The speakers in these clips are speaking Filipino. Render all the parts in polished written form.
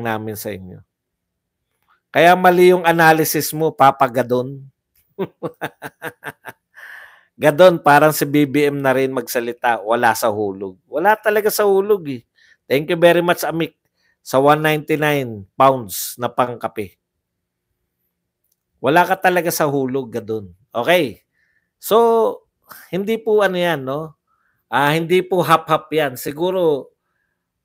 namin sa inyo. Kaya mali yung analysis mo, Papa Gadon. Gadon, parang si BBM na rin magsalita, wala sa hulog. Wala talaga sa hulog eh. Thank you very much, Amik, sa 199 pounds na pangkape. Wala ka talaga sa hulog, Gadon. Okay. So, hindi po ano yan, no? Hindi po hap-hap yan. Siguro,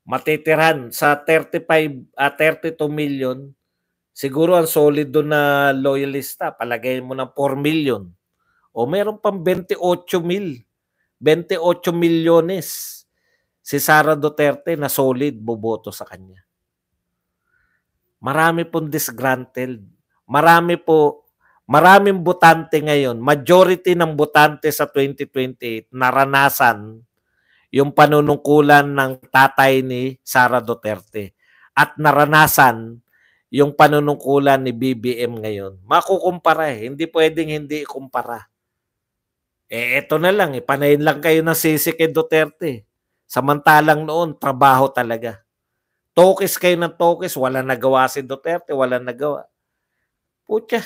matitiran sa 32 million, siguro ang solid doon na loyalista, palagay mo ng 4 million. O meron pang 28 milyones si Sara Duterte na solid boboto sa kanya. Marami pong disgruntled. Maraming botante ngayon. Majority ng botante sa 2028 naranasan yung panunungkulan ng tatay ni Sara Duterte at naranasan yung panunungkulan ni BBM ngayon. Makukumpara eh. Hindi pwedeng hindi kumpara. Eto na lang, panayin lang kayo ng sisi kay Duterte. Samantalang noon, trabaho talaga. Tokis kayo ng tokis, wala nagawa si Duterte, wala nagawa. Putya,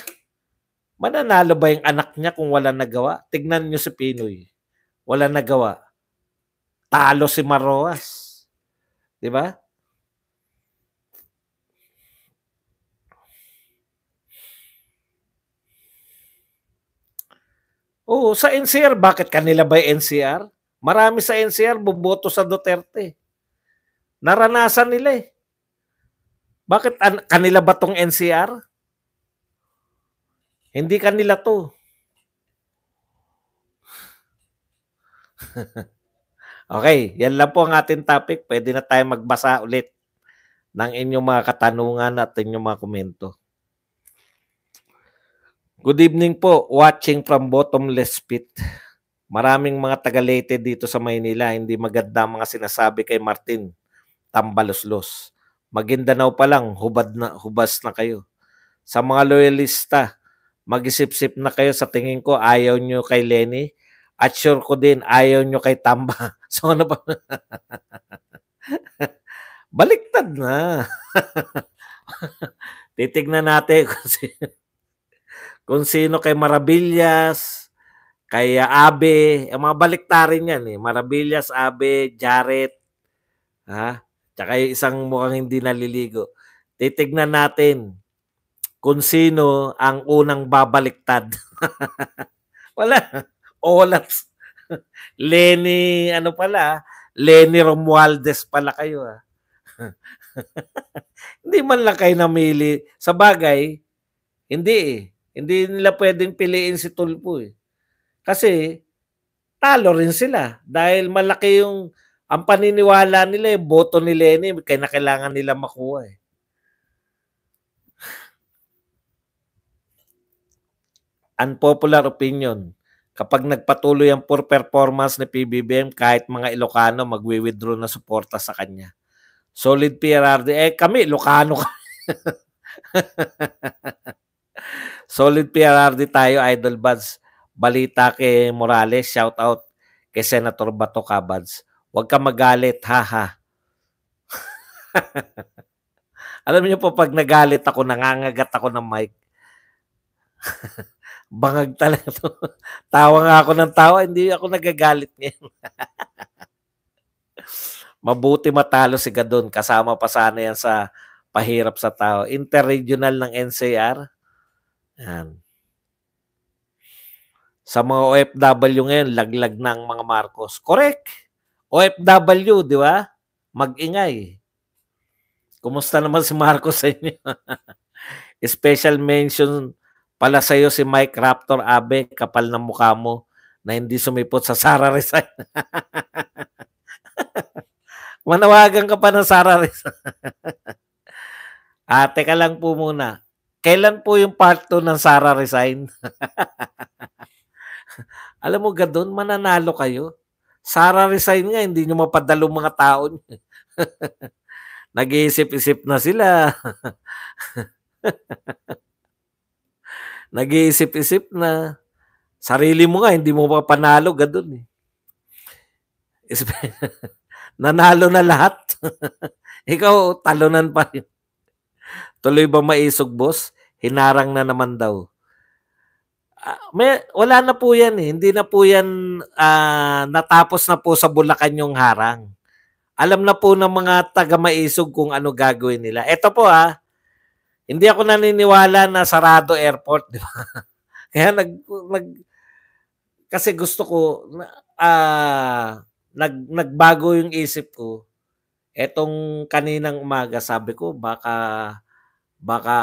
mananalo ba yung anak niya kung wala nagawa? Tignan nyo si Pinoy. Wala nagawa. Talo si Maroas. Di ba? Oo, sa NCR, bakit kanila ba yung NCR? Marami sa NCR buboto sa Duterte. Naranasan nila eh. Bakit kanila ba tong NCR? Hindi kanila to. Okay, yan lang po ang ating topic. Pwede na tayo magbasa ulit ng inyong mga katanungan at inyong mga komento. Good evening po, watching from Bottomless Pit. Maraming mga taga-Leyte dito sa Maynila, hindi maganda mga sinasabi kay Martin Tambaloslos. Maguindanao pa lang, hubas na kayo. Sa mga loyalista, mag-isip-sip na kayo, sa tingin ko ayaw nyo kay Lenny at sure ko din ayaw nyo kay Tamba. So ano ba? Baliktad na. Titignan natin kung sino kay Maravillas, kay Abe, mga baliktarin yan eh. Maravillas, Abe, Jarrett, tsaka yung isang mukhang hindi naliligo. Titignan natin kung sino ang unang babaliktad. Wala. Olas. Lenny, Lenny Romualdez pala kayo. Hindi man lang kayo namili. Sa bagay, hindi eh. Hindi nila pwedeng piliin si Tulfo eh. Kasi talo rin sila dahil malaki yung ang paniniwala nila, yung boto ni Lenny, kaya kailangan nila makuha eh. Unpopular opinion. Kapag nagpatuloy ang poor performance ni PBBM, kahit mga Ilocano magwi-withdraw na suporta sa kanya. Solid PRRD. Kami, Ilocano kami. Solid PRRD tayo, Idol Buds. Balita kay Morales, shout out kay Senator Bato Cabads. Huwag ka magalit, haha. Alam niyo po, pag nagalit ako, nangangagat ako ng mic. Bangag talaga to. Tawa nga ako ng tawa, hindi ako nagagalit ngayon. Mabuti matalo si Gadon. Kasama pa sana yan sa pahirap sa tao. Interregional ng NCR. Yan. Sa mga OFW ngayon, laglag na ang mga Marcos. Correct. OFW, di ba? Mag-ingay. Kumusta naman si Marcos sa inyo? Special mention pala sa iyo si Mike Raptor Abe, kapal ng mukha mo na hindi sumipot sa Sara Rizal. Manawagan ka pa ng Sara Rizal. Teka lang po muna. Kailan po yung part 2 ng Sara Resign? Alam mo, Gadon, mananalo kayo. Sara Resign nga, hindi nyo mapadalo mga tao nyo. Nag-iisip-isip na sila. Nag-iisip-isip na. Sarili mo nga, hindi mo pa panalo, Gadon. Nanalo na lahat. Ikaw, talunan pa rin. Tuloy ba maisog, boss? Hinarang na naman daw. Wala na po yan eh. Hindi na po yan natapos na po sa Bulacan yung harang. Alam na po ng mga taga-Maisog kung ano gagawin nila. Ito po hindi ako naniniwala na sarado airport, di ba? Kaya kasi gusto ko nagbago yung isip ko. Etong kaninang umaga sabi ko baka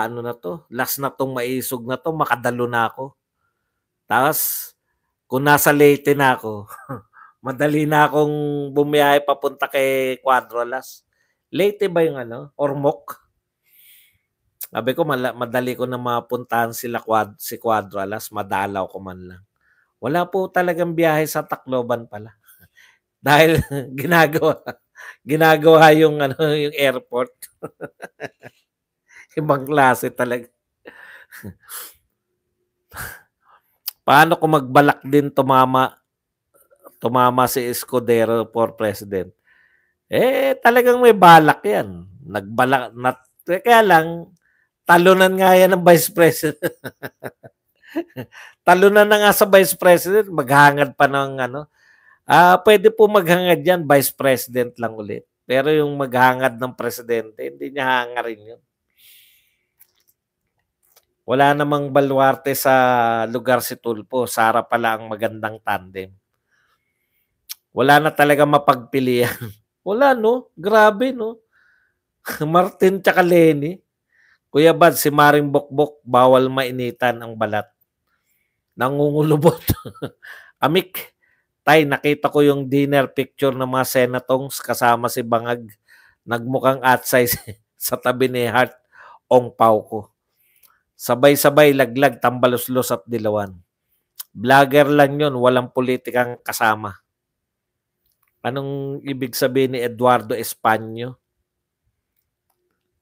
ano na to, last na tong Maisog na to, makadalo na ako. Tapos kung nasa Leyte na ako, madali na akong bumiyahe papunta kay Cuadrolas. Leyte ba yung Ormoc? Sabi ko madali ko na mapuntahan si Cuadrolas, madalaw ko man lang. Wala po talagang biyahe sa Tacloban pala. Dahil ginagawa yung yung airport. Ibang klase talaga. Paano kung magbalak din tumama si Escudero for president? Talagang may balak yan. Kaya lang, talunan nga yan ng vice president. Talunan na nga sa vice president, maghangad pa ng pwede po maghangad yan, vice president lang ulit. Pero yung maghangad ng presidente, hindi niya hangarin yun. Wala namang baluarte sa lugar si Tulfo. Sara pala ang magandang tandem. Wala na talaga mapagpilian. Wala, no? Grabe, no? Martin tsaka Lenny. Kuya Bad, si Maring Bokbok, bawal mainitan ang balat. Nangungulubot. Amik, tay, nakita ko yung dinner picture ng mga senatongs kasama si Bangag. Nagmukhang atsay sa tabi ni Hart Ong Pao ko. Sabay-sabay, laglag, tambaluslos at dilawan. Vlogger lang yun, walang politikang kasama. Anong ibig sabihin ni Eduardo Espanyo?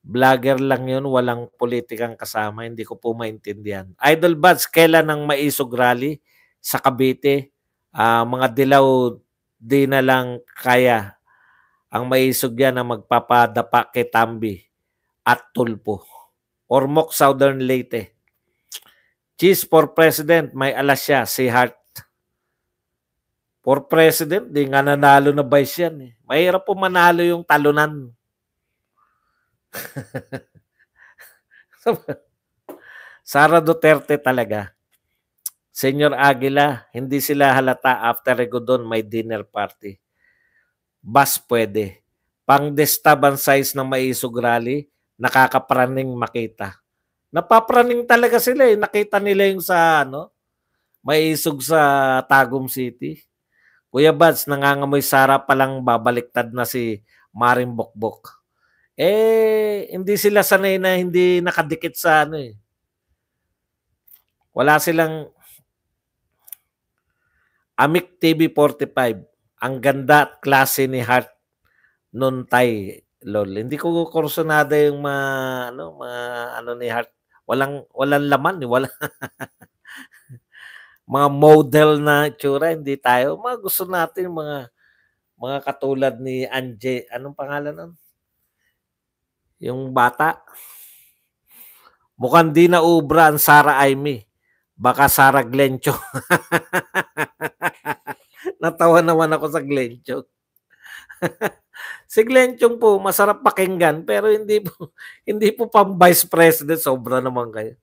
Vlogger lang yun, walang politikang kasama. Hindi ko po maintindihan. Idol Buds, kailan ang Maisog rally sa Cavite? Mga dilaw, di na lang kaya. Ang Maisog yan na magpapadapa kay Tambi at Tulpo. Ormoc, Southern Leyte. Cheese for President, may alas siya, si Hart. For President, di nga nanalo na vice yan. Mahirap po manalo yung talunan. Sara Duterte talaga. Senyor Aguila, hindi sila halata after Regodon may dinner party. Bas pwede. Pang-destaban size ng Maisog rally, nakakapraning makita. Napapraning talaga sila eh. Nakita nila yung sa Maisog sa Tagum City. Kuya Bads, nangangamoy Sara palang babaliktad na si Maring Bokbok. Hindi sila sanay na hindi nakadikit sa Wala silang Amik TV 45. Ang ganda at klase ni Hart noon tay lol. Hindi ko kursunada yung ni Hart. Walang laman, wala. Mga model na itsura, hindi tayo. Mga gusto natin mga katulad ni Anje. Anong pangalan nun? Yung bata. Mukhang di na ubra ang Sara Aimee. Baka Sara Glencho. Natawa naman ako sa Glencho. Si Glenchong po, masarap pakinggan, pero hindi po pang vice president. Sobra naman kayo.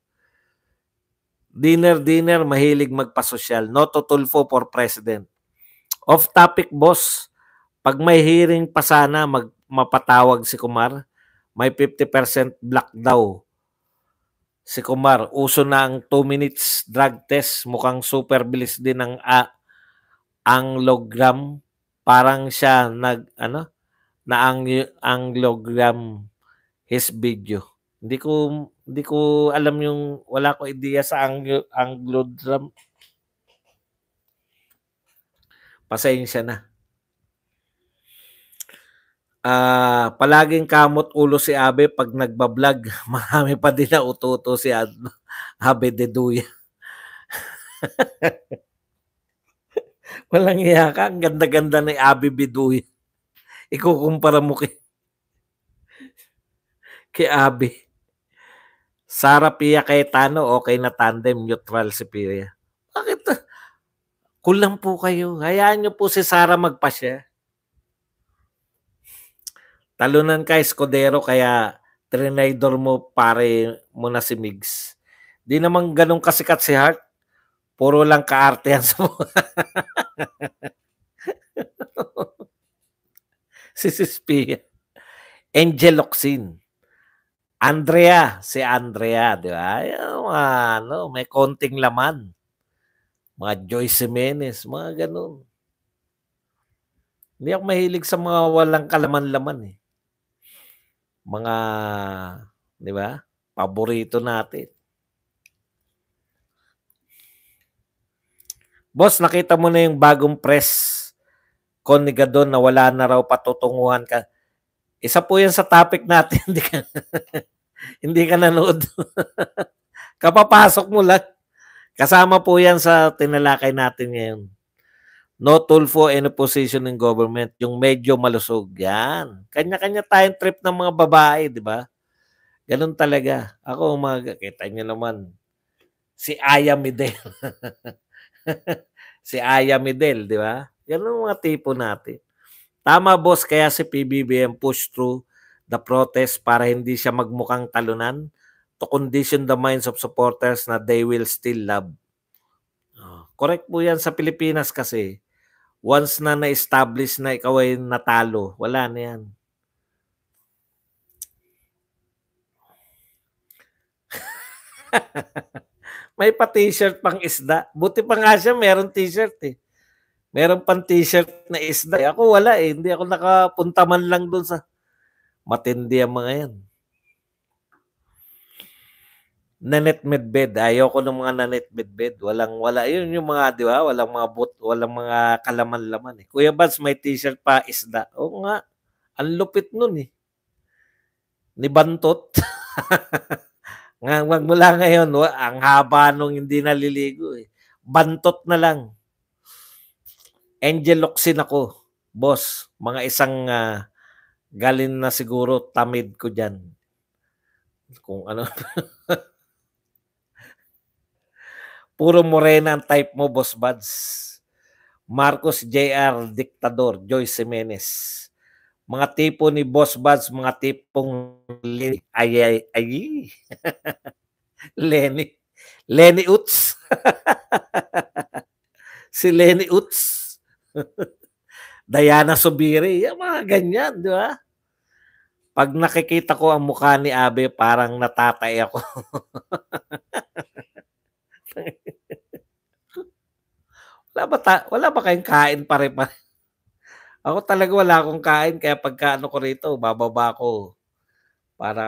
Dinner, mahilig magpasosyal. No to Tulfo for president. Off topic, boss. Pag may hearing pa sana, mapatawag si Kumar. May 50% black daw. Si Kumar, uso na ang 2 minutes drug test. Mukhang super bilis din ang anglogram. Parang siya anglogram his video. Hindi ko alam wala ko ideya sa anglogram. Pasensya na. Palaging kamot ulo si Abe pag nagbablog. Marami pa din na ututo si Abe de Duya. Walang iya ka. Ang ganda-ganda ni Abe Biduya. Ikukumpara mo kay Abe. Sara Pia Cayetano, okay na tandem, neutral si Pia. Bakit? Kulang po kayo. Hayaan nyo po si Sara magpasya. Talunan ka, Escudero, kaya trinidor mo pare mo na si Migs. Di naman ganun kasikat si Hart. Puro lang kaarte yan sa si Pia. Angel Locsin. Andrea, si Andrea, di ba? Yung, ano, may konting laman. Mga Joyce Jimenez, mga ganun. Hindi ako mahilig sa mga walang kalaman-laman eh. Mga, di ba? Paborito natin. Boss, nakita mo na yung bagong press con ni Gadon na wala na raw patutunguhan ka. Isa po yan sa topic natin. Hindi ka nanood. Kapapasok mo lang. Kasama po yan sa tinalakay natin ngayon. No Tulfo and opposition in government. Yung medyo malusog. Yan. Kanya-kanya tayong trip ng mga babae, di ba? Ganun talaga. Ako, kita nyo naman. Si Aya Midel. Si Aya Midel, di ba? Ganun mga tipo natin. Tama, boss, kaya si PBBM push through the protest para hindi siya magmukhang talunan to condition the minds of supporters na they will still love. Correct po yan sa Pilipinas kasi. Once na na-establish na ikaw ay natalo, wala na yan. May pa t-shirt pang isda. Buti pa nga siya, meron t-shirt eh. Meron pang t-shirt na isda. Ako wala eh. Hindi ako nakapunta man lang doon sa matindi ang mga yan. Nanette Medved. Ayoko ng mga Nanette Medved. Wala. Yun yung mga, di ba? Walang mga kalaman-laman eh. Kuya Bads, may t-shirt pa isda. Oo nga. Ang lupit nun eh. Ni Bantot. Magmula ngayon, ang haba nung hindi naliligo eh. Bantot na lang. Angel Locsin ako, boss. Mga isang galing na siguro tamid ko dyan. Kung ano. Puro morena ang type mo, boss buds. Marcos Jr. Diktador, Joyce Jimenez. Mga tipo ni boss buds, mga tipong ay. Lenny Uts. Si Lenny Uts. Diana Subiri, yung mga ganyan, di ba? Pag nakikita ko ang mukha ni Abe, parang natatay ako. Wala ba kayong kain pare-pare? Ako talaga wala akong kain, kaya pagka ano ko rito, bababa ko para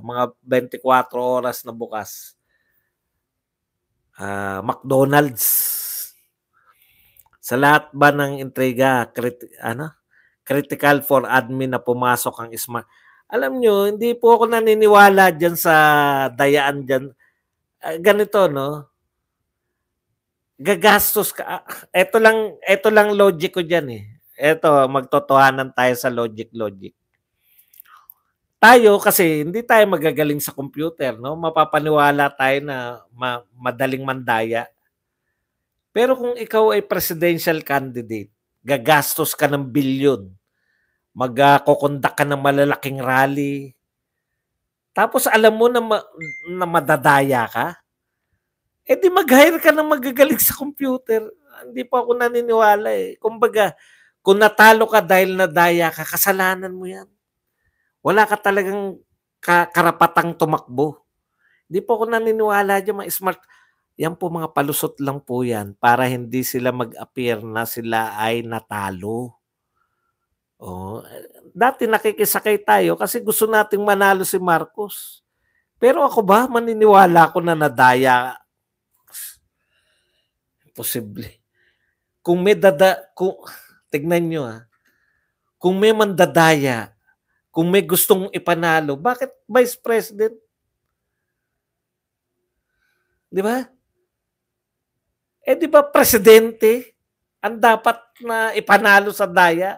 mga 24 oras na bukas. McDonald's. Sa lahat ba ng intriga, critical for admin na pumasok ang smart. Alam nyo, hindi po ako naniniwala dyan sa dayaan dyan. Ganito, no? Gagastos ka. Ito lang logic ko dyan eh. Ito, magtotohanan tayo sa logic. Tayo kasi hindi tayo magagaling sa computer, no? Mapapaniwala tayo na madaling mandaya. Pero kung ikaw ay presidential candidate, gagastos ka ng bilyon, magkokondak ka ng malalaking rally, tapos alam mo na madadaya ka, di mag-hire ka ng magagaling sa computer. Hindi pa ako naniniwala eh. Kumbaga, kung natalo ka dahil nadaya ka, kasalanan mo yan. Wala ka talagang karapatang tumakbo. Hindi po ako naniniwala dyan, mga smart. Yan po mga palusot lang po yan para hindi sila mag-appear na sila ay natalo. Dati nakikisakay tayo kasi gusto nating manalo si Marcos. Pero ako ba, maniniwala ko na nadaya? Imposible. Kung may tignan nyo kung may mandadaya, kung may gustong ipanalo, bakit Vice President? Di ba? Di ba presidente ang dapat na ipanalo sa daya?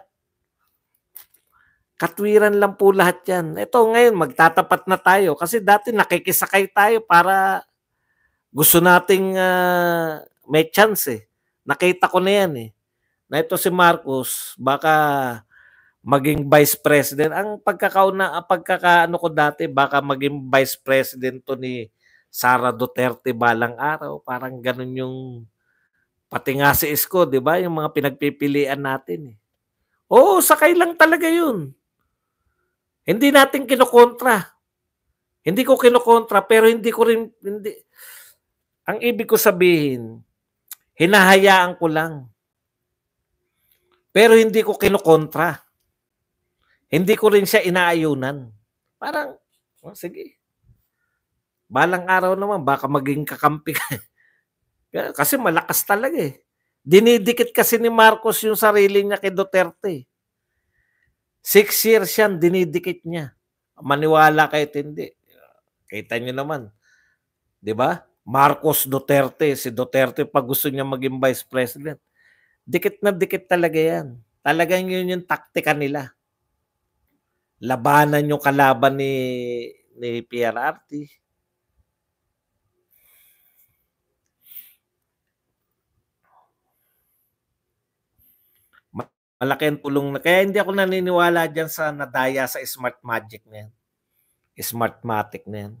Katwiran lang po lahat yan. Ito ngayon, magtatapat na tayo. Kasi dati nakikisakay tayo para gusto nating may chance eh. Nakita ko na yan eh. Na ito si Marcos, baka maging vice president. Ang pagkakaano ko dati, baka maging vice president to ni Sara Duterte balang araw. Parang ganun yung pati nga si Isko, di ba? Yung mga pinagpipilian natin eh. Oo, sakay lang talaga yun. Hindi natin kinokontra. Hindi ko kinokontra, pero hindi ko rin, hindi. Ang ibig ko sabihin, hinahayaan ko lang. Pero hindi ko kinokontra. Hindi ko rin siya inaayunan. Parang, oh, sige. Balang araw naman, baka maging kakampi ka. Kasi malakas talaga eh. Dinidikit kasi ni Marcos yung sarili niya kay Duterte. 6 years yan, dinidikit niya. Maniwala kahit hindi. Kita niyo naman. Di ba? Marcos Duterte, si Duterte pag gusto niya maging vice president. Dikit na dikit talaga yan. Talagang yun yung taktika nila. Labanan yung kalaban ni PRRT. Malaki ang tulong na. Kaya hindi ako naniniwala dyan sa nadaya sa smart magic na yan. Smartmatic na yan.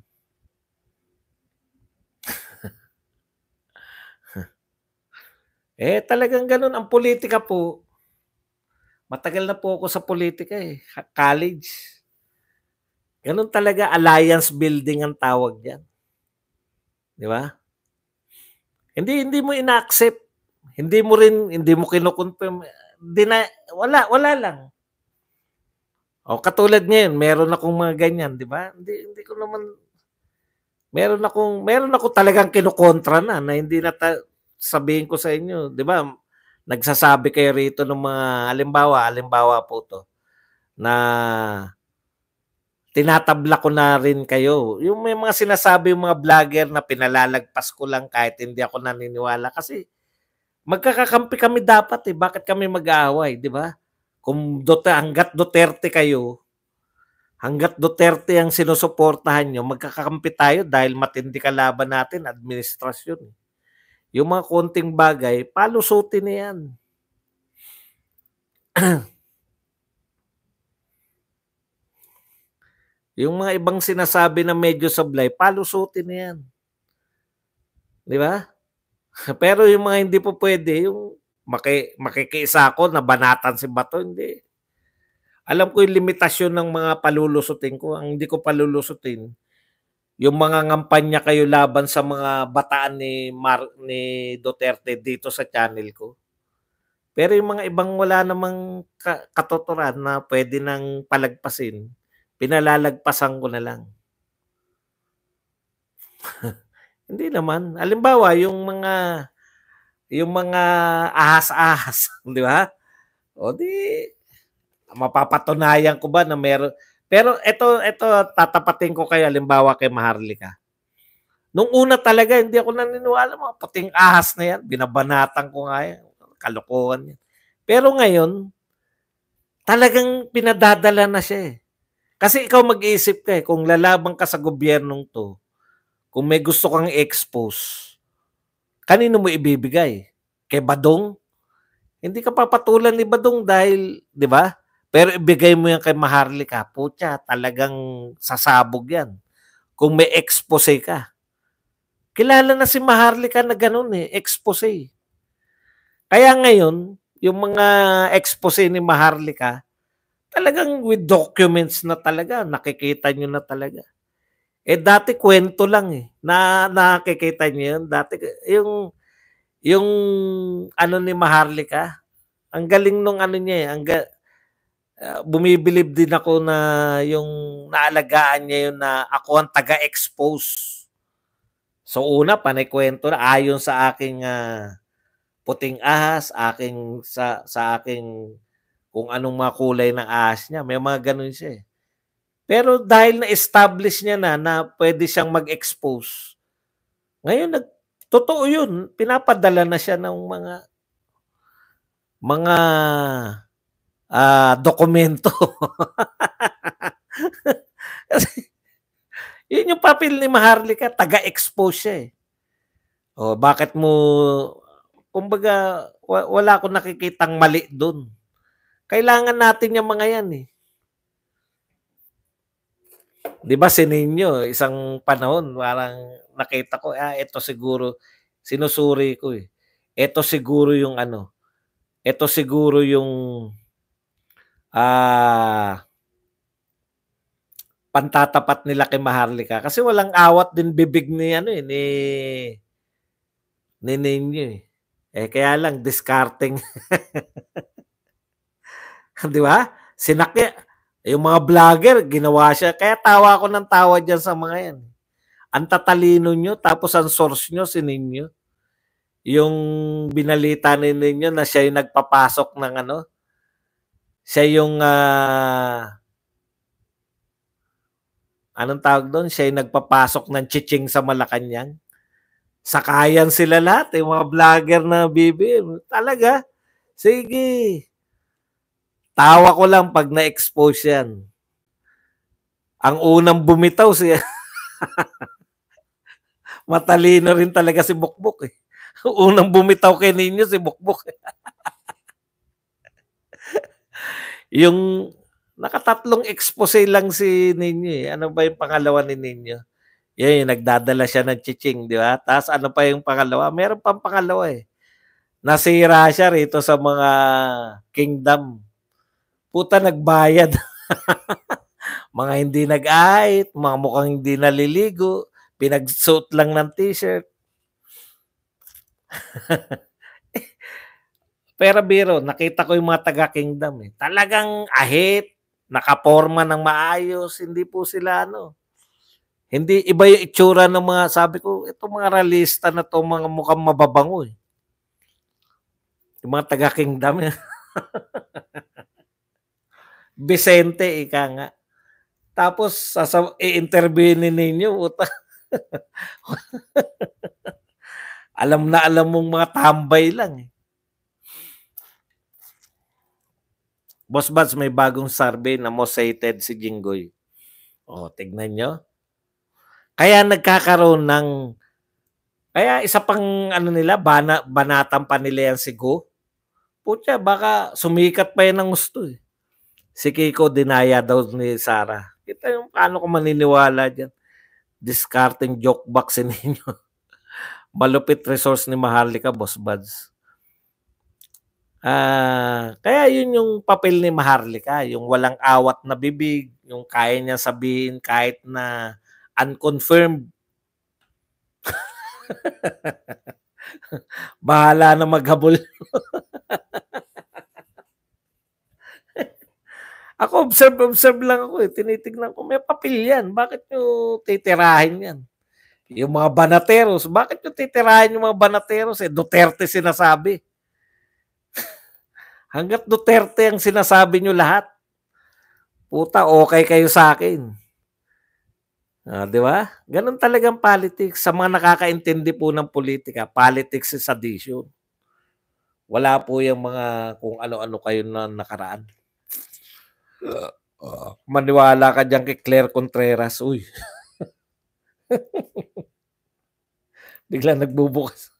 Talagang ganun. Ang politika po, matagal na po ako sa politika eh. College. Ganun talaga, alliance building ang tawag diyan. Di ba? Hindi mo ina-accept. Hindi mo kino-confirm. Wala lang. O katulad ngayon, meron akong mga ganyan, di ba? Hindi ko naman meron ako talagang kinokontra na hindi na sabihin ko sa inyo, di ba? Nagsasabi kayo rito ng mga halimbawa po to na tinatabla ko na rin kayo. Yung may mga sinasabi yung mga vlogger na pinalalagpas ko lang kahit hindi ako naniniwala kasi magkakakampi kami dapat eh. Bakit kami mag-aaway, di ba? Kung hanggat Duterte kayo, hanggat Duterte ang sinusuportahan nyo, magkakampi tayo dahil matindi kalaban natin, administrasyon. Yung mga konting bagay, palusutin na yan. Yung mga ibang sinasabi na medyo sablay, palusutin na yan. Di ba? Pero yung mga hindi po pwede, yung makikiisa ako na banatan si Bato, hindi. Alam ko yung limitasyon ng mga palulusutin ko. Ang hindi ko palulusutin, yung mga ngampanya kayo laban sa mga bataan ni Duterte dito sa channel ko. Pero yung mga ibang wala namang katotoran na pwede nang palagpasin, pinalalagpasan ko na lang. Hindi naman. Halimbawa, yung mga ahas-ahas, di ba? O di, mapapatunayan ko ba na meron. Pero ito tatapatin ko kayo halimbawa kay Maharlika. Nung una talaga, hindi ako naniniwala, mga puting ahas na yan. Binabanatan ko nga yan. Kalokohan yan. Pero ngayon, talagang pinadadala na siya eh. Kasi ikaw mag-iisip ka eh, kung lalaban ka sa gobyernong to, kung may gusto kang expose, kanino mo ibibigay? Kay Badong? Hindi ka papatulan ni Badong dahil, di ba? Pero ibigay mo yan kay Maharlika, putya, talagang sasabog yan. Kung may expose ka. Kilala na si Maharlika na ganun eh, expose. Kaya ngayon, yung mga expose ni Maharlika, talagang with documents na talaga, nakikita nyo na talaga. Dati kwento lang eh, na nakikita nyo yun. Dati, yung ano ni Maharlika, ang galing nung ano niya eh, bumibilib din ako na yung naalagaan niya yun na ako ang taga-expose. So una, panikwento na ayon sa aking puting ahas, sa aking kung anong mga kulay ng ahas niya. May mga ganun siya eh. Pero dahil na-establish niya na pwede siyang mag-expose, ngayon totoo yun, pinapadala na siya ng mga dokumento. Kasi yun yung papel ni Maharlika, taga-expose siya eh. O bakit mo, kumbaga, wala akong nakikitang mali doon. Kailangan natin yung mga yan eh. Di ba si Nino, isang panahon, parang nakita ko, ito siguro, sinusuri ko eh. Ito siguro yung ano, ito siguro yung pantatapat nila kay Maharlika. Kasi walang awat din bibig ni ano eh, ni Nino eh. Kaya lang, discarding. Di ba? Sinakya. Yung mga vlogger, ginawa siya. Kaya tawa ko ng tawa dyan sa mga yan. Ang tatalino nyo, tapos ang source nyo, si Nino. Yung binalita ni Nino na siya yung nagpapasok ng ano, siya yung, anong tawag doon? Siya yung nagpapasok ng chiching sa Malacanang. Sakayan sila lahat, yung mga vlogger na bibir. Talaga. Sige. Tawa ko lang pag na-expose yan. Ang unang bumitaw siya. Matalino rin talaga si Bukbok eh. Unang bumitaw kay Nino si Bukbok. Yung nakatatlong expose lang si Nino eh. Ano ba yung pangalawa ni Nino? Yung nagdadala siya ng chiching, di ba? Tapos ano pa yung pangalawa? Meron pang pangalawa eh. Nasira siya rito sa mga kingdom. Puta, nagbayad. Mga hindi nag-ahit, mga mukhang hindi naliligo, pinagsuot lang ng t-shirt. Pero biro, nakita ko yung mga taga-kingdom eh. Talagang ahit, nakaporma ng maayos, hindi po sila ano. Hindi, iba yung itsura ng mga, sabi ko, itong mga realista na to, mga mukhang mababango eh. Yung mga taga-kingdom eh. Vicente, ika nga. Tapos, i-interviewin ninyo, uta. Alam na alam mong mga tambay lang eh. Boss Buds, may bagong survey na most hated si Jinggoy. O, tignan nyo. Kaya nagkakaroon ng, kaya isa pang ano nila, banatan pa nila yan si Go. Putya, baka sumikat pa yan ng gusto eh. Si Kiko dinaya daw ni Sarah. Kita yung paano ko maniniwala dyan. Discarding joke box ninyo. Malupit resource ni Maharlika, Boss Buds. Kaya yun yung papel ni Maharlika, yung walang awat na bibig, yung kaya niya sabihin kahit na unconfirmed. Bahala na maghabol. Ako, observe lang ako eh. Tinitignan ko, may papel yan. Bakit nyo titirahin yan? Yung mga banateros, bakit nyo titirahin yung mga banateros eh? Duterte sinasabi. Hanggat Duterte ang sinasabi nyo lahat, puta, okay kayo sa akin. Di ba? Ganun talagang politics. Sa mga nakakaintindi po ng politika, politics is addition. Wala po yung mga kung ano-ano kayo na nakaraan. Maniwala ka dyan kay Claire Contreras. Uy. Bigla nagbubukas.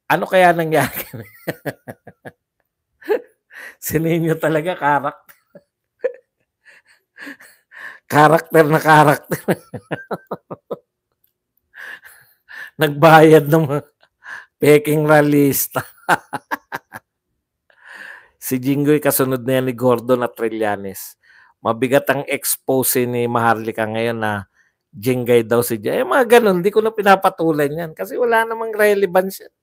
Ano kaya nangyari? Si Nino talaga karakter. Karakter na karakter. Nagbayad ng peking ralista. Si Jinggoy kasunod na yan ni Gordon at Trillanes. Mabigat ang expose ni Maharlika ngayon na Jingay daw si Jay. Mga ganun, hindi ko na pinapatulan yan kasi wala namang relevance yan.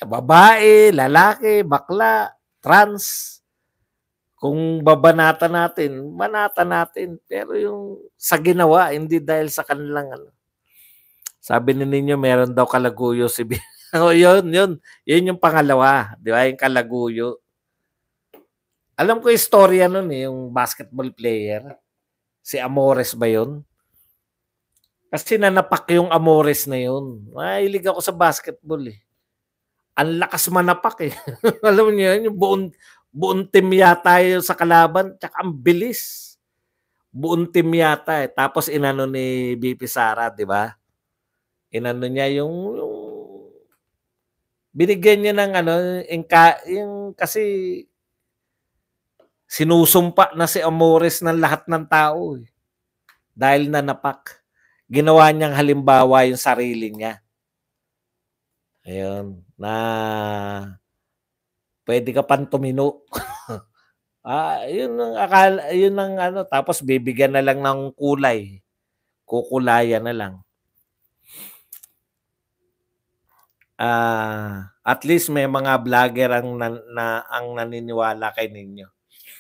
Babae, lalaki, bakla, trans. Kung babanata natin, banata natin. Pero yung sa ginawa, hindi dahil sa kanilang ano. Sabi ninyo, meron daw kalaguyo si yun yung pangalawa. Di ba? Yung kalaguyo. Alam ko yung storya nun eh, yung basketball player. Si Amores ba yun? Kasi nanapak yung Amores na yun. Mahilig ako sa basketball eh. Ang lakas manapak eh. Alam niyo yun, yung buong team yata yun sa kalaban, tsaka ang bilis. Buong team yata eh. Tapos inano ni BP Sara, di ba? Inano niya yung binigyan niya ng ano, yung kasi sinusumpa na si Amores ng lahat ng tao eh. Dahil nanapak. Ginawa niyang halimbawa yung sarili niya. Ayun, na pwede ka pang tumino. Yun ang akala, yun ang ano, tapos bibigyan na lang ng kulay. Kukulayan na lang. At least may mga vlogger ang naniniwala kay ninyo.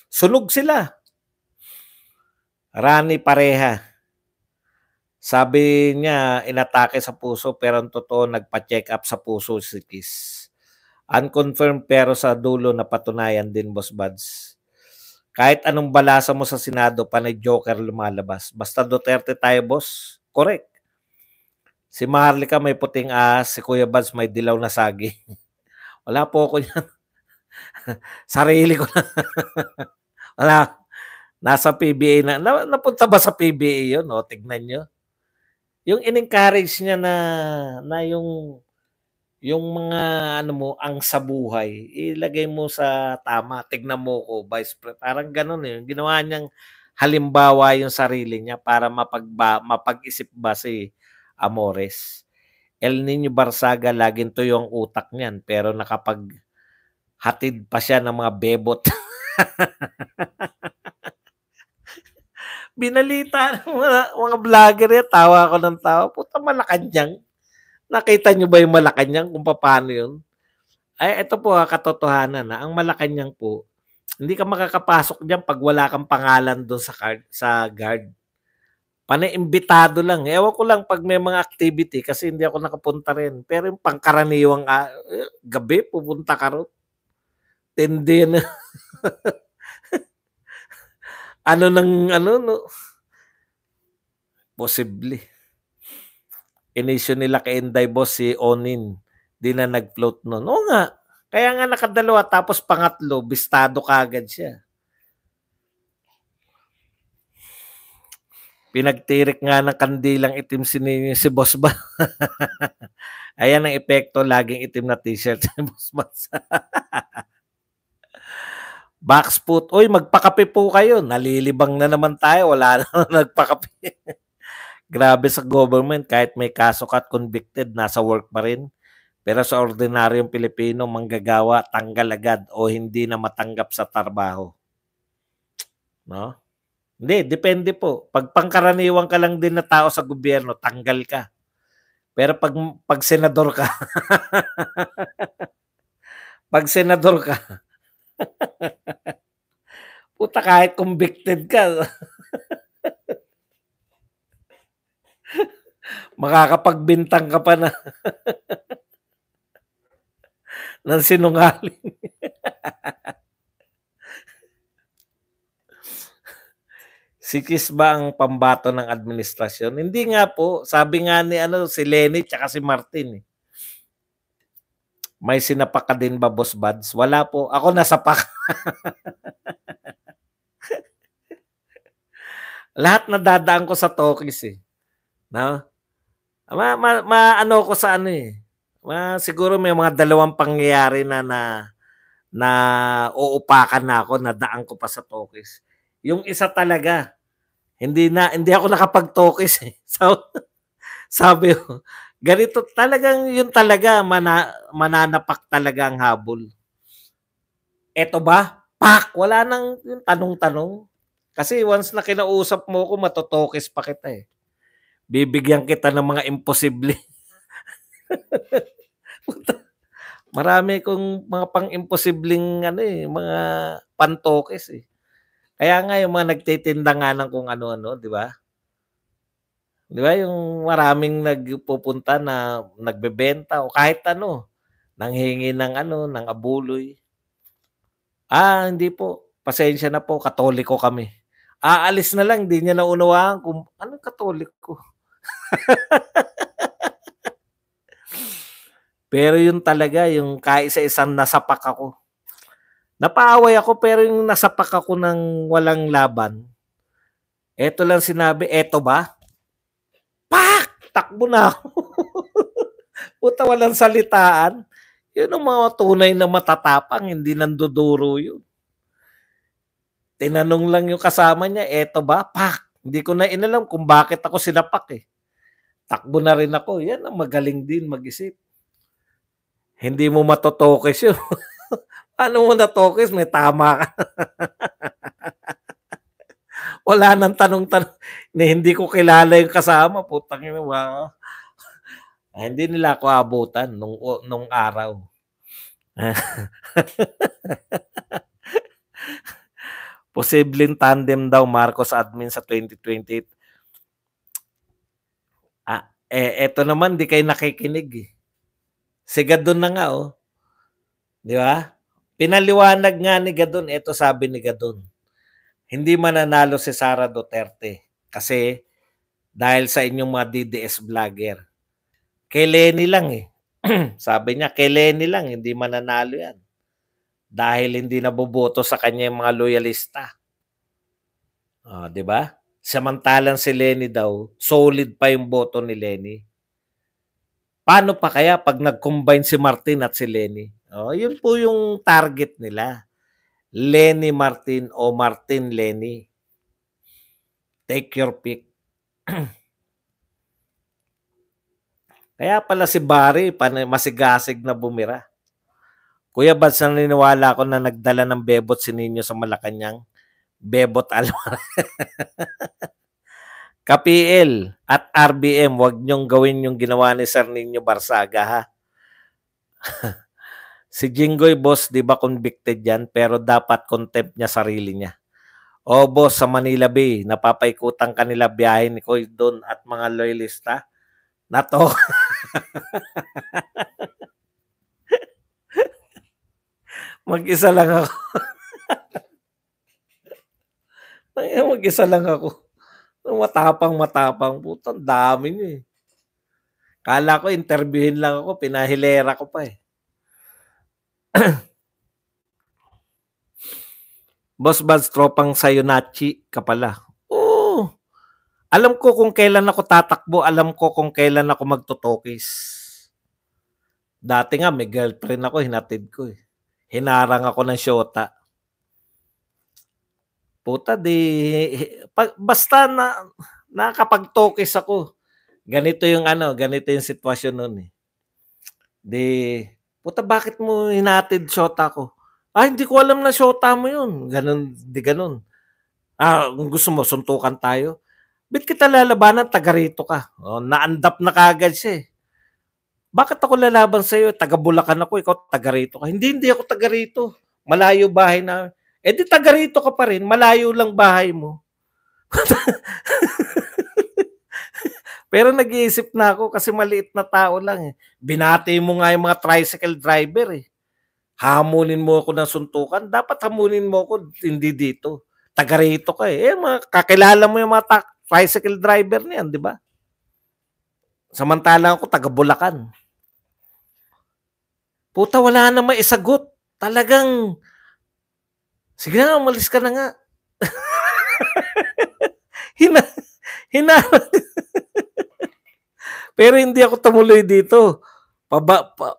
Sunog sila. Rani Pareha. Sabi niya, inatake sa puso pero ang totoo nagpa-check up sa puso si Kiss. Unconfirmed pero sa dulo napatunayan din, Boss Buds. Kahit anong balasa mo sa Senado, panay Joker lumalabas. Basta Duterte tayo, boss. Correct. Si Maharlika may puting ahas, si Kuya Buds may dilaw na sagi. Wala po ako yan. Sarili ko na. Wala. Nasa PBA na. Napunta ba sa PBA yun? O, tignan nyo. Yung in-encourage niya na yung mga ano mo, ang sa buhay, ilagay mo sa tama. Tignan mo ko, Vice President. Parang ganun eh. Ginawa niyang halimbawa yung sarili niya para mapag-isip ba si Amores. El Nino Barsaga, laging tuyo ang utak niyan, pero nakapaghatid pa siya ng mga bebot. Binalita ng mga vlogger yan, tawa ko ng tawa. Puta, Malacanang. Nakita niyo ba yung Malacanang kung paano yun? Ay, ito po katotohanan na ang Malacanang po, hindi ka makakapasok diyan pag wala kang pangalan doon sa guard. Panaimbitado lang. Ewan ko lang pag may mga activity kasi hindi ako nakapunta rin. Pero yung pangkaraniwang gabi, pupunta ka ron. Tindi na. No? Posible. Inisyo nila kay Inday Boss si Onin. Di na nag-float nun. Oo nga. Kaya nga nakadalawa tapos pangatlo, bistado kagad siya. Pinagtirik nga ng kandilang itim si Boss ba? Ayan ang epekto, laging itim na t-shirt si Boss ba? Boxfoot, oy, magpakape po kayo. Nalilibang na naman tayo, wala na nagpakape. Grabe sa government, kahit may kaso ka at convicted, nasa work pa rin. Pero sa ordinaryong Pilipino, manggagawa, tanggal agad o hindi na matanggap sa trabaho. No? Hindi, depende po. Pag pangkaraniwan ka lang din na tao sa gobyerno, tanggal ka. Pero pag senador ka, pag senador ka, puta kahit convicted ka, makakapagbintang ka pa na ng sinungaling. Si Kiss ba ang pambato ng administrasyon? Hindi nga po. Sabi nga ni si Lenny tsaka si Martin. May sinapak ka din ba, Boss Buds? Wala po. Ako nasapak. Lahat na dadaan ko sa Tokis eh. No? Ano ko sa ano eh. Siguro may mga dalawang pangyayari na uupakan na ako, nadaan ko pa sa Tokis. Yung isa talaga, hindi ako nakapag-Tokis eh. So, sabi ko, ganito talagang yun talaga, mananapak talaga ang habol. Eto ba? Pak! Wala nang yung tanong-tanong. Kasi once na kinausap mo ko, matotokis pa kita eh. Bibigyan kita ng mga imposible. Marami kong mga pang-imposibleng mga pantokis eh. Kaya nga yung mga nagtitinda nga ng kung ano-ano, di ba? Di ba yung maraming nagpupunta na nagbebenta o kahit nanghingi ng abuloy. Hindi po. Pasensya na po, Katoliko kami. Aalis na lang, di niya naunawaan kung anong Katoliko. Pero yun talaga, yung kaisa-isang nasapak ako. Napaaway ako pero yung nasapak ako ng walang laban, eto lang sinabi, "Eto ba?" Pak! Takbo na ako. Puta walang salitaan. Yun ang mga tunay na matatapang, hindi nanduduro yun. Tinanong lang yung kasama niya, "Eto ba?" Pak! Hindi ko na inalam kung bakit ako sinapak eh. Takbo na rin ako. Yan ang magaling din mag-isip. Hindi mo matotokis yun. Paano mo natokis? May tama ka. Wala nang tanong-tanong na hindi ko kilala yung kasama. Putang ina, wow. Hindi nila ako abutan nung araw. Posibleng tandem daw Marcos admin sa 2028. Eto naman, di kayo nakikinig eh. Si Gadon na nga oh. Di ba? Pinaliwanag nga ni Gadon, eto sabi ni Gadon. Hindi mananalo si Sara Duterte kasi dahil sa inyong mga DDS vlogger. Kay Lenny lang eh. Sabi niya, kay Lenny lang, hindi mananalo yan. Dahil hindi naboboto sa kanya yung mga loyalista. Di ba? Samantalang si Lenny daw, solid pa yung boto ni Lenny. Paano pa kaya pag nag-combine si Martin at si Lenny? Yun po yung target nila. Lenny Martin o Martin Lenny. Take your pick. Kaya pala si Barry, masigasig na bumira. Kuya Bads, naniniwala ako na nagdala ng bebot si Nino sa Malacanang. Bebot Alvarez. KPL at RBM, wag niyong gawin yung ginawa ni Sir Nino Barsaga, ha? Si Jinggoy, boss, di ba convicted yan? Pero dapat contempt niya sarili niya. Boss, sa Manila Bay, napapaikutan kanila biyahe ni Koy doon at mga loyalista. Nato. Mag-isa lang ako. Mag-isa lang ako. Matapang. Putang dami niyo eh. Kala ko interviewin lang ako, pinahilera ko pa eh. Boss Bads, tropang Sayonnachi ka pala. Oo. Alam ko kung kailan ako tatakbo, alam ko kung kailan ako magtotokis. Dati nga may girlfriend ako, hinatid ko eh. Hinarang ako ng syota. Puta basta na nakapagtokis ako. Ganito yung sitwasyon noon eh. Puta bakit mo hinatid syota ko? Hindi ko alam na syota mo yun. Ganun. Kung gusto mo, suntukan tayo. Ba't kita lalabanan? Taga rito ka. Naandap na kagad siya eh. Bakit ako lalaban sa'yo? Taga Bulacan ako, ikaw taga rito ka. Hindi ako taga rito. Malayo bahay na. Di taga rito ka pa rin. Malayo lang bahay mo. Pero nag-iisip na ako kasi maliit na tao lang eh. Binati mo nga yung mga tricycle driver eh. Hamunin mo ako ng suntukan. Dapat hamunin mo ako hindi dito. Taga rito ka eh. Kakilala mo yung mga tricycle driver niyan, di ba? Samantalang ako taga Bulacan. Puta, wala na maisagot. Talagang, sige na, umalis ka na nga. Pero hindi ako tumuloy dito.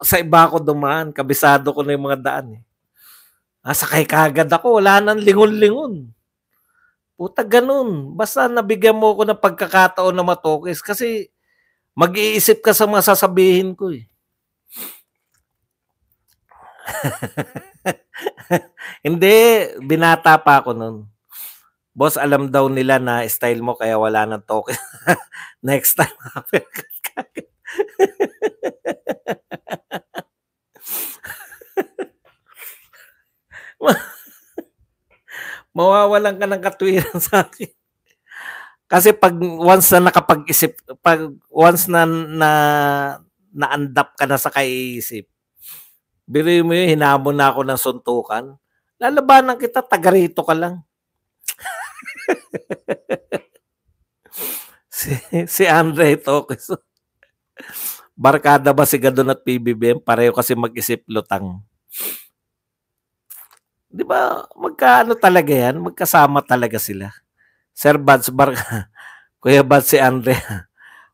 Sa iba ako dumaan. Kabisado ko na yung mga daan eh. Sakay kagad ako. Wala nang lingon-lingon. Puta, ganun. Basta nabigyan mo ako ng pagkakataon na matokis kasi mag-iisip ka sa mga sasabihin ko eh. Hindi, binata pa ako nun. Boss, alam daw nila na style mo kaya wala nang token. Next time. Mawawalan ka ng katwiran sa akin. Kasi pag once na naandap ka na sa kaiisip, biruin mo yun, hinamon na ako ng suntukan, lalabanan kita, taga rito ka lang. si Andre Tokes. Barkada ba si Gadon at PBBM? Pareho kasi mag-isip lutang. Di ba, magkaano talaga yan? Magkasama talaga sila. Sir Bads, Kuya Bads si Andre.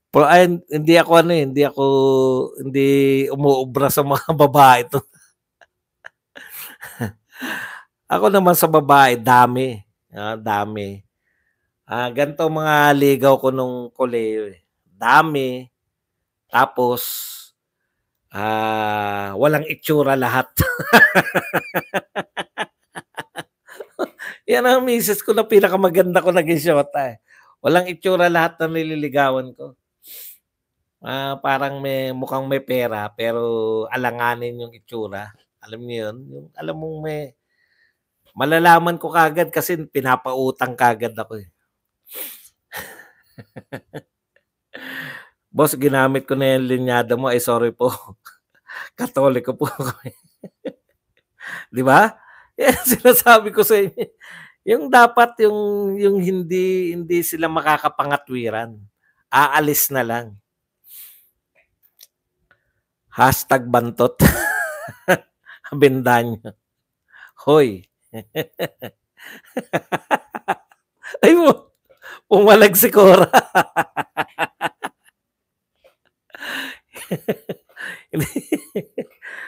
Pero ay, hindi umuubra sa mga babae to. Ako naman sa babae, dami. Dami. Ganito mga ligaw ko nung koleyo eh. Dami. Tapos, walang itsura lahat. Yan ang misis ko na pinakamaganda ko naging shota eh. Walang itsura lahat na nililigawan ko. Parang mukhang may pera pero alanganin yung itsura. Alam niyo yun? Yung, alam mong malalaman ko kagad kasi pinapautang kagad ako eh. Boss, ginamit ko na yung linyada mo. Ay, sorry po. Katoliko po ako. Di ba? Yan sinasabi ko sa inyo. Yung dapat yung hindi sila makakapangatwiran. Aalis na lang. #bantot. Bendanyo. Hoy. Ay mo. Pumalag si Cora.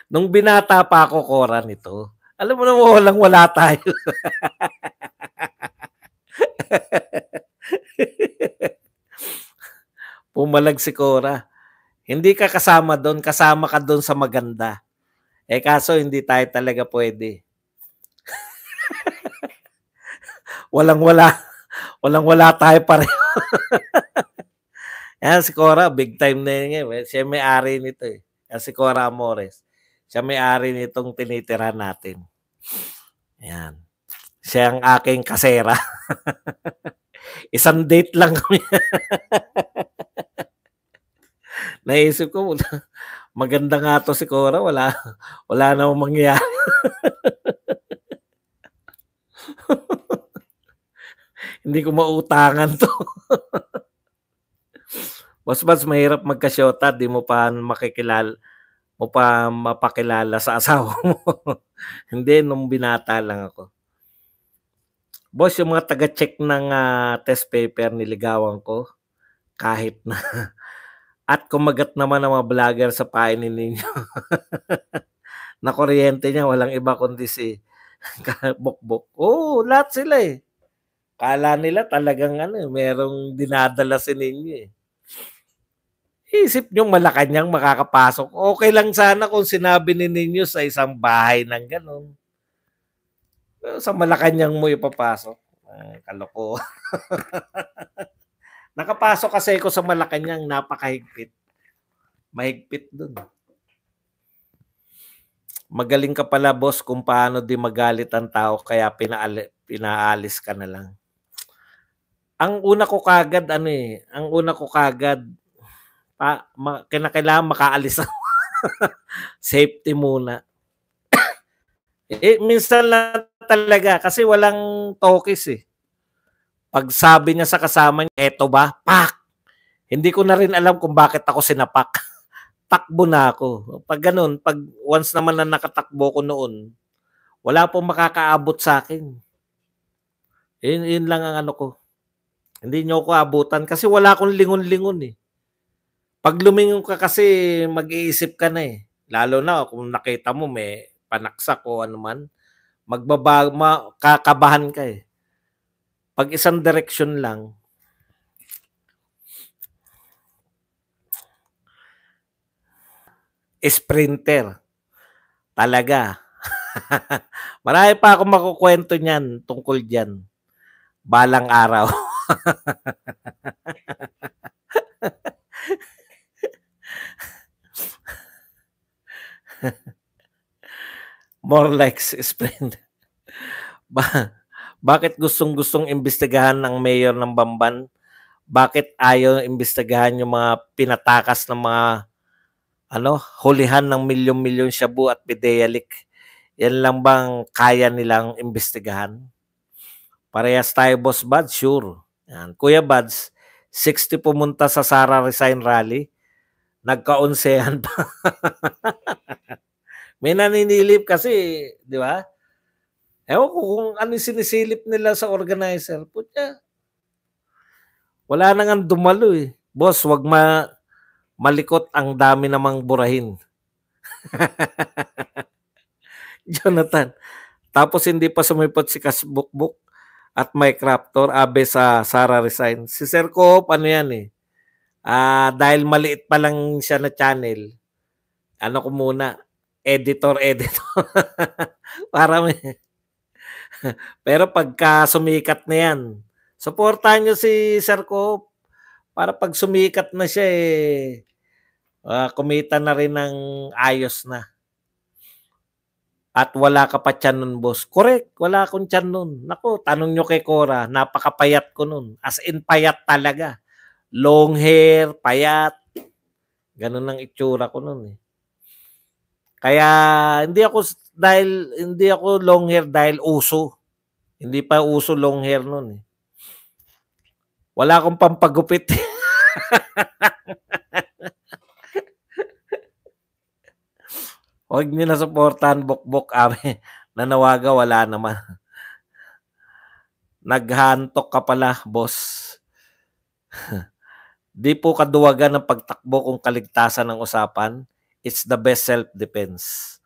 Nung binata pa ako, Cora, nito. Alam mo naman, walang-wala tayo. Pumalag si Cora. Hindi ka kasama doon, kasama ka doon sa maganda. Kaso hindi tayo talaga pwede. Walang-wala tayo pareho. Yan, si Cora, big time na yun. Siya may-ari nito eh. Yan, si Cora Amores. Siya may-ari nitong tinitira natin. Yan. Siya ang aking kasera. Isang date lang kami. Naisip ko, maganda nga to si Cora. Wala namang mangyayari. Hindi ko mautangan to. Boss, mahirap magkasyota, di mo pa mapakilala sa asawa mo. Hindi, nung binata lang ako. Boss, yung mga taga-check ng test paper, niligawan ko. Kahit na. At kumagat naman ang mga vlogger sa painin ninyo. Na kuryente niya, walang iba kundi si Bokbok. Lahat sila eh. Kala nila talagang merong dinadala si ninyo eh. Isip nyo Malacanang makakapasok. Okay lang sana kung sinabi ni ninyo sa isang bahay ng gano'n. Sa Malacanang mo ipapasok. Kaloko. Nakapasok kasi ako sa Malacanang, napakahigpit. Mahigpit dun. Magaling ka pala, boss, kung paano di magalit ang tao kaya pinaalis ka na lang. Ang una ko kagad, kinakailangan makaalis ako. Safety muna. Minsan lang talaga kasi walang tokis eh. Pag sabi niya sa kasama niya, eto ba? Pak! Hindi ko na rin alam kung bakit ako sinapak. Takbo na ako. Pag ganun, once naman na nakatakbo ko noon, wala pong makakaabot sa akin. Yun lang ang ko. Hindi niyo ako abutan kasi wala akong lingon-lingon eh. Pag lumingon ka kasi mag-iisip ka na eh. Lalo na kung nakita mo may panaksak o ano man, kakabahan ka eh. Pag isang direksyon lang, sprinter. Talaga. Marami pa akong makukwento niyan tungkol diyan. Balang araw. More like sprint. Bakit gustong-gustong imbestigahan ng mayor ng Bamban? Bakit ayaw imbestigahan yung mga pinatakas ng mga hulihan ng milyon-milyon shabu at pideyalik? Yan lang bang kaya nilang imbestigahan? Parehas tayo, Boss Bads, sure. Yan. Kuya Bads, 60 pumunta sa Sara Resign Rally, nagkaunsehan pa. May naninilip kasi, di ba? Ewan ko kung ano sinisilip nila sa organizer. Putya, wala na nga dumalo eh. Boss, wag malikot, ang dami namang burahin. Jonathan. Tapos hindi pa sumipot si Kasbukbuk at Mike Raptor, abe sa Sara Resign. Si Sir Coop, ano yan eh. Dahil maliit pa lang siya na channel, ano ko muna, editor. Para may... Pero pagka sumikat na yan, supportahan nyo si Sir Coop para pag sumikat na siya kumita na rin ng ayos na. At wala ka pa tiyan nun, boss. Correct, wala akong tiyan nun. Naku, tanong nyo kay Cora, napakapayat ko nun. As in, payat talaga. Long hair, payat. Ganun ang itsura ko nun eh. Kaya hindi ako long hair dahil uso. Hindi pa uso long hair nun eh. Wala akong pampagupit. Huwag niyo na supportahan Bukbok, ame. Nanawaga, wala naman. Naghantok ka pala, boss. Di po kaduwagan ng pagtakbo kung kaligtasan ng usapan. It's the best self-defense.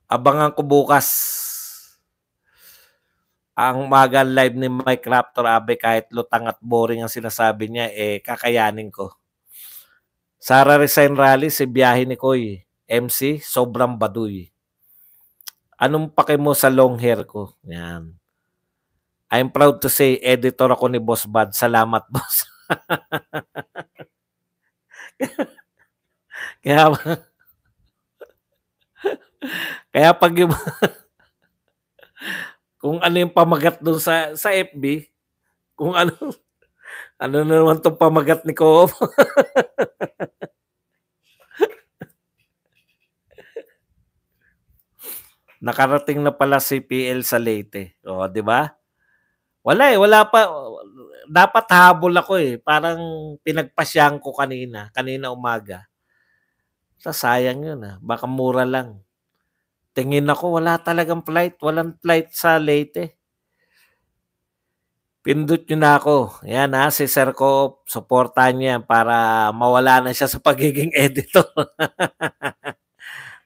Abangan ko bukas ang umaga live ni Mike Raptor, abe, kahit lutang at boring ang sinasabi niya, kakayanin ko. Sara Resign Rally, si biyahe ni Koy. MC, sobrang baduy. Anong pake mo sa long hair ko? Yan. I'm proud to say, editor ako ni Boss Bad. Salamat, boss. Kaya pag yung kung ano yung pamagat doon sa FB, kung ano na naman itong pamagat ni Coop. Nakarating na pala si PL sa Leyte. O, di ba? Wala pa. Dapat habol ako eh. Parang pinagpasyahan ko kanina umaga. Sayang yun ah. Baka mura lang. Tingin ako, wala talagang flight. Walang flight sa Leyte. Pindot nyo na ako. Yan ha, si Sir Coop, supportahan niya para mawala na siya sa pagiging editor.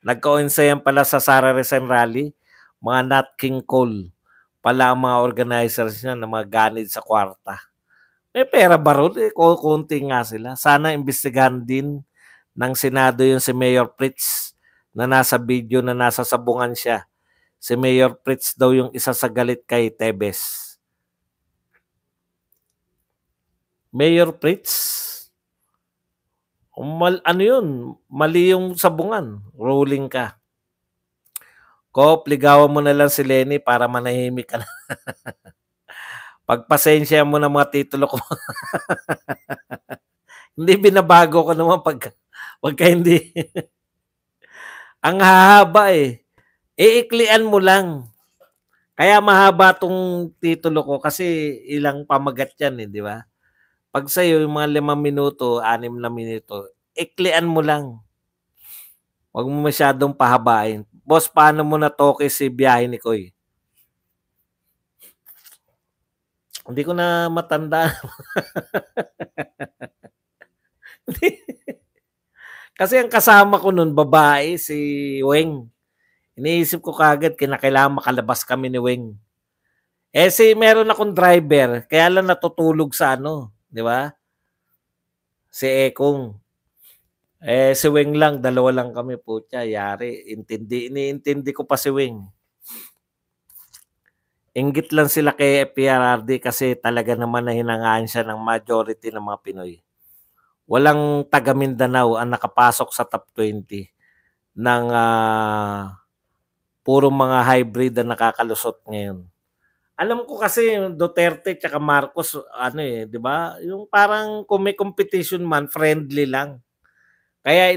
Nagka-onsayan pala sa Sara Resign Rally, mga Nat King Cole pala ang mga organizers niya na mga ganid sa kwarta. May pera ba ron? Kunti nga sila. Sana imbestigahan din ng Senado yung si Mayor Pritz na nasa video na nasa sabungan siya. Si Mayor Pritz daw yung isa sa galit kay Tebes. Mayor Pritz? Ano yun? Mali yung sabungan. Rolling ka. Kop, ligawan mo na lang si Lenny para manahimik ka na. Pagpasensya mo na mga titulo ko. Hindi binabago ko naman pagka hindi. Ang hahaba eh. Iiklian mo lang. Kaya mahaba tong titulo ko kasi ilang pamagat yan eh, di ba? Pag sa'yo, yung mga 5 minuto, 6 na minuto, iklian mo lang. Huwag mo masyadong pahabain. Boss, paano mo natoke si biyahe ni Koy? Hindi ko na matanda. Kasi ang kasama ko nun, babae, si Weng. Iniisip ko kagad, kinakailangan makalabas kami ni Weng. Meron akong driver, kaya lang natutulog sa di ba? Si Ekong. Si Weng lang, 2 lang kami, putya, yari. Iniintindi ko pa si Weng. Inggit lang sila kay PRRD kasi talaga naman na hinangaan siya ng majority ng mga Pinoy. Walang taga Mindanao ang nakapasok sa top 20 ng puro mga hybrid na nakakalusot ngayon. Alam ko kasi Duterte at Marcos, di ba? Yung parang kung may competition man, friendly lang. Kaya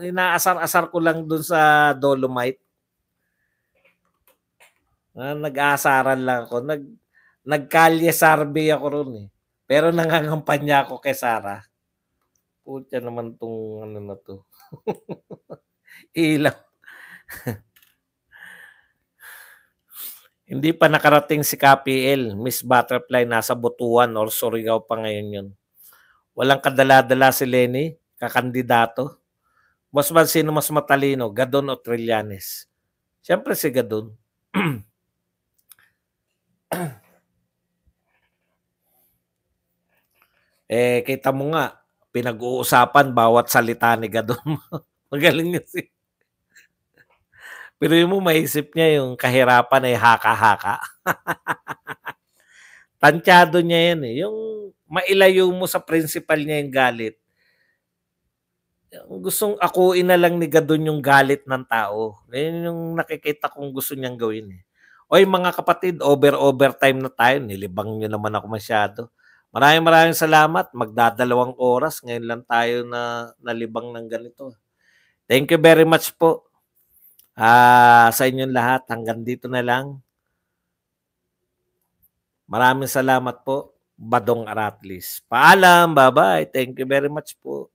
inaasar-asar ko lang dun sa Dolomite. Nag-aasaran lang ako. Nagkalye survey ako ron eh. Pero nangangampanya ako kay Sara. Putya naman tong ano na to. Ilaw. Hindi pa nakarating si KPL. Miss Butterfly nasa Butuan or Surigao pa ngayon yun. Walang kadala-dala si Lenny, kakandidato. Sino mas matalino, Gadon o Trillanes? Siyempre si Gadon. Kita mo nga, pinag-uusapan bawat salita ni Gadon. Magaling niya si. Pero yung mo maisip niya yung kahirapan ay haka-haka. Tansyado niya yan eh. Yung mailayo mo sa principal niya yung galit. Gustong akuin na lang ni Gadon yung galit ng tao. Yan yung nakikita kong gusto niyang gawin eh. Oy mga kapatid, overtime na tayo. Nilibang niyo naman ako masyado. Maraming salamat. Magdadalawang oras. Ngayon lang tayo na nalibang ng ganito. Thank you very much po. Sa inyong lahat. Hanggang dito na lang. Maraming salamat po. Badong Aratlis. Paalam. Bye-bye. Thank you very much po.